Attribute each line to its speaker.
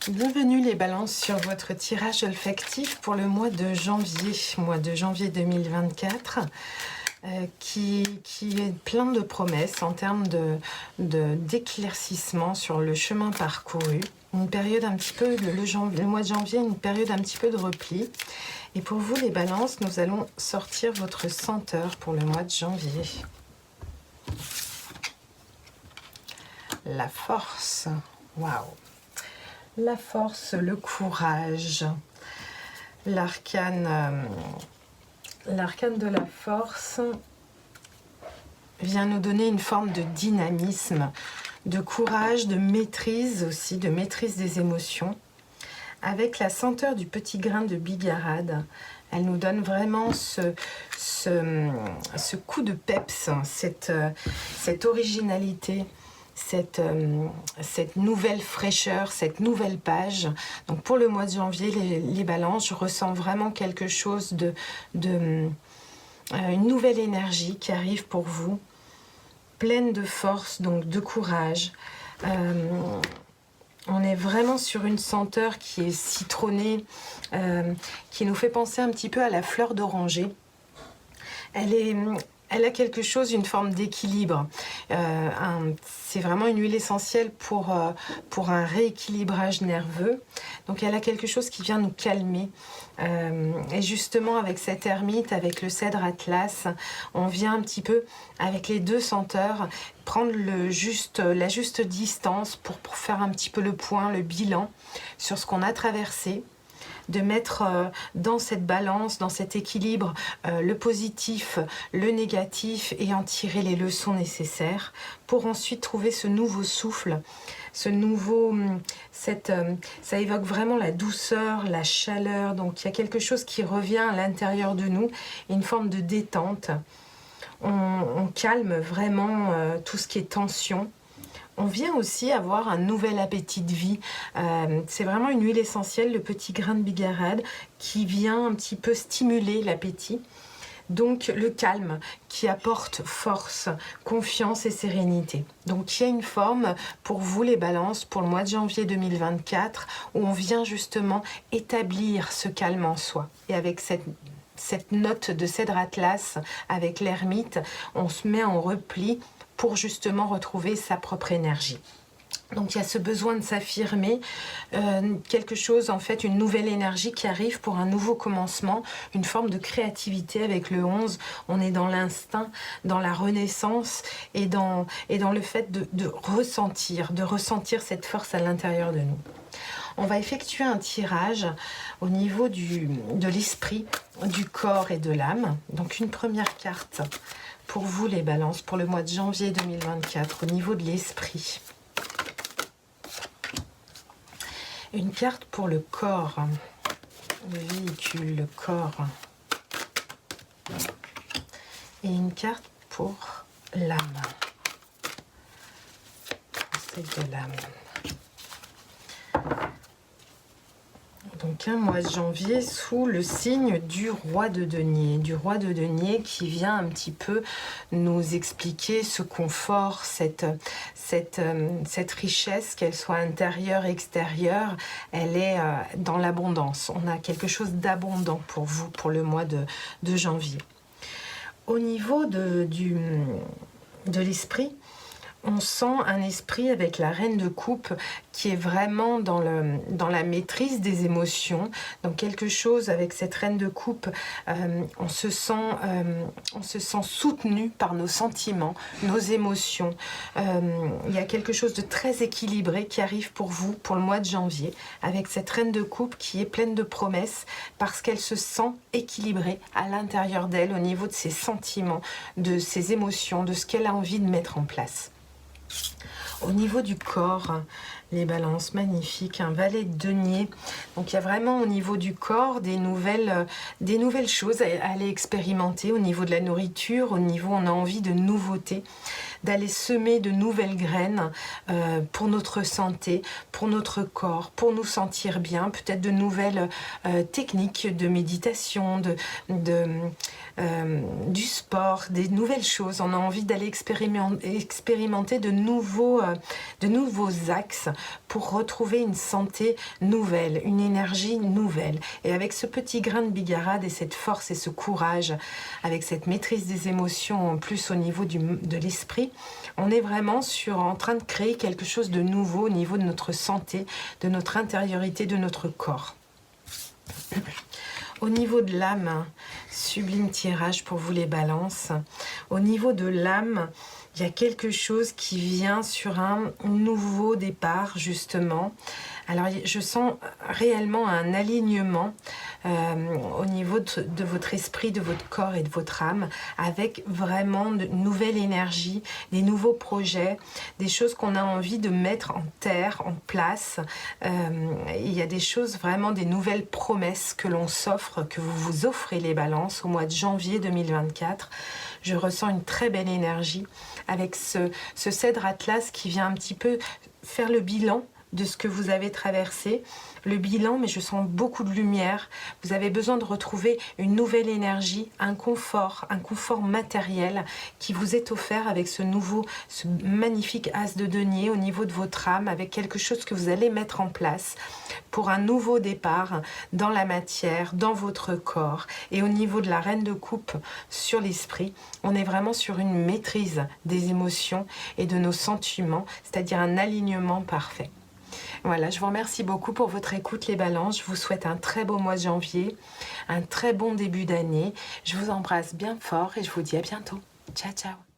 Speaker 1: Bienvenue les balances sur votre tirage olfactif pour le mois de janvier 2024, qui est plein de promesses en termes d'éclaircissement sur le chemin parcouru. Une période un petit peu, le mois de janvier, une période un petit peu de repli. Et pour vous les balances, nous allons sortir votre senteur pour le mois de janvier. La force, waouh! La force, le courage, l'arcane de la force vient nous donner une forme de dynamisme, de courage, de maîtrise aussi, de maîtrise des émotions. Avec la senteur du petit grain de bigarade, elle nous donne vraiment ce coup de peps, cette originalité. Cette nouvelle fraîcheur, cette nouvelle page. Donc pour le mois de janvier, les balances, je ressens vraiment quelque chose une nouvelle énergie qui arrive pour vous, pleine de force, donc de courage. On est vraiment sur une senteur qui est citronnée, qui nous fait penser un petit peu à la fleur d'oranger. Elle a quelque chose, une forme d'équilibre. C'est vraiment une huile essentielle pour un rééquilibrage nerveux. Donc elle a quelque chose qui vient nous calmer. Et justement avec cette ermite, avec le cèdre atlas, on vient un petit peu avec les deux senteurs prendre la juste distance pour faire un petit peu le point, le bilan sur ce qu'on a traversé. De mettre dans cette balance, dans cet équilibre, le positif, le négatif et en tirer les leçons nécessaires pour ensuite trouver ce nouveau souffle, ça évoque vraiment la douceur, la chaleur, donc il y a quelque chose qui revient à l'intérieur de nous, une forme de détente. On calme vraiment tout ce qui est tension. On vient aussi avoir un nouvel appétit de vie. C'est vraiment une huile essentielle, le petit grain de bigarade, qui vient un petit peu stimuler l'appétit. Donc le calme qui apporte force, confiance et sérénité. Donc il y a une forme pour vous les balances pour le mois de janvier 2024 où on vient justement établir ce calme en soi. Et avec cette note de cèdre atlas, avec l'ermite, on se met en repli pour justement retrouver sa propre énergie. Donc il y a ce besoin de s'affirmer, quelque chose en fait, une nouvelle énergie qui arrive pour un nouveau commencement, une forme de créativité avec le 11. On est dans l'instinct, dans la renaissance et dans le fait de ressentir cette force à l'intérieur de nous. On va effectuer un tirage au niveau de l'esprit, du corps et de l'âme. Donc une première carte pour vous les balances, pour le mois de janvier 2024, au niveau de l'esprit. Une carte pour le corps, le véhicule, le corps. Et une carte pour l'âme. C'est de l'âme. Donc un mois de janvier sous le signe du roi de denier qui vient un petit peu nous expliquer ce confort, cette richesse, qu'elle soit intérieure, extérieure, elle est dans l'abondance. On a quelque chose d'abondant pour vous pour le mois de janvier. Au niveau de l'esprit, on sent un esprit avec la reine de coupe qui est vraiment dans la maîtrise des émotions. Donc quelque chose avec cette reine de coupe, on se sent soutenu par nos sentiments, nos émotions. Il y a quelque chose de très équilibré qui arrive pour vous pour le mois de janvier avec cette reine de coupe qui est pleine de promesses parce qu'elle se sent équilibrée à l'intérieur d'elle au niveau de ses sentiments, de ses émotions, de ce qu'elle a envie de mettre en place. Au niveau du corps, les balances magnifiques, un valet de denier. Donc il y a vraiment au niveau du corps des nouvelles choses à aller expérimenter au niveau de la nourriture, au niveau on a envie de nouveautés, d'aller semer de nouvelles graines pour notre santé, pour notre corps, pour nous sentir bien, peut-être de nouvelles techniques de méditation, du sport, des nouvelles choses. On a envie d'aller expérimenter de nouveaux axes pour retrouver une santé nouvelle, une énergie nouvelle. Et avec ce petit grain de bigarade et cette force et ce courage, avec cette maîtrise des émotions en plus au niveau de l'esprit, on est vraiment en train de créer quelque chose de nouveau au niveau de notre santé, de notre intériorité, de notre corps. Au niveau de l'âme, sublime tirage pour vous les balances. Au niveau de l'âme, il y a quelque chose qui vient sur un nouveau départ, justement. Alors, je sens réellement un alignement au niveau de votre esprit, de votre corps et de votre âme, avec vraiment de nouvelles énergies, des nouveaux projets, des choses qu'on a envie de mettre en terre, en place. Il y a des choses, vraiment des nouvelles promesses que l'on s'offre, que vous vous offrez les balances au mois de janvier 2024. Je ressens une très belle énergie avec ce cèdre atlas qui vient un petit peu faire le bilan de ce que vous avez traversé, le bilan, mais je sens beaucoup de lumière. Vous avez besoin de retrouver une nouvelle énergie, un confort matériel qui vous est offert avec ce magnifique as de denier au niveau de votre âme, avec quelque chose que vous allez mettre en place pour un nouveau départ dans la matière, dans votre corps. Et au niveau de la reine de coupe sur l'esprit, on est vraiment sur une maîtrise des émotions et de nos sentiments, c'est-à-dire un alignement parfait. Voilà, je vous remercie beaucoup pour votre écoute les balances. Je vous souhaite un très beau mois de janvier, un très bon début d'année. Je vous embrasse bien fort et je vous dis à bientôt. Ciao, ciao.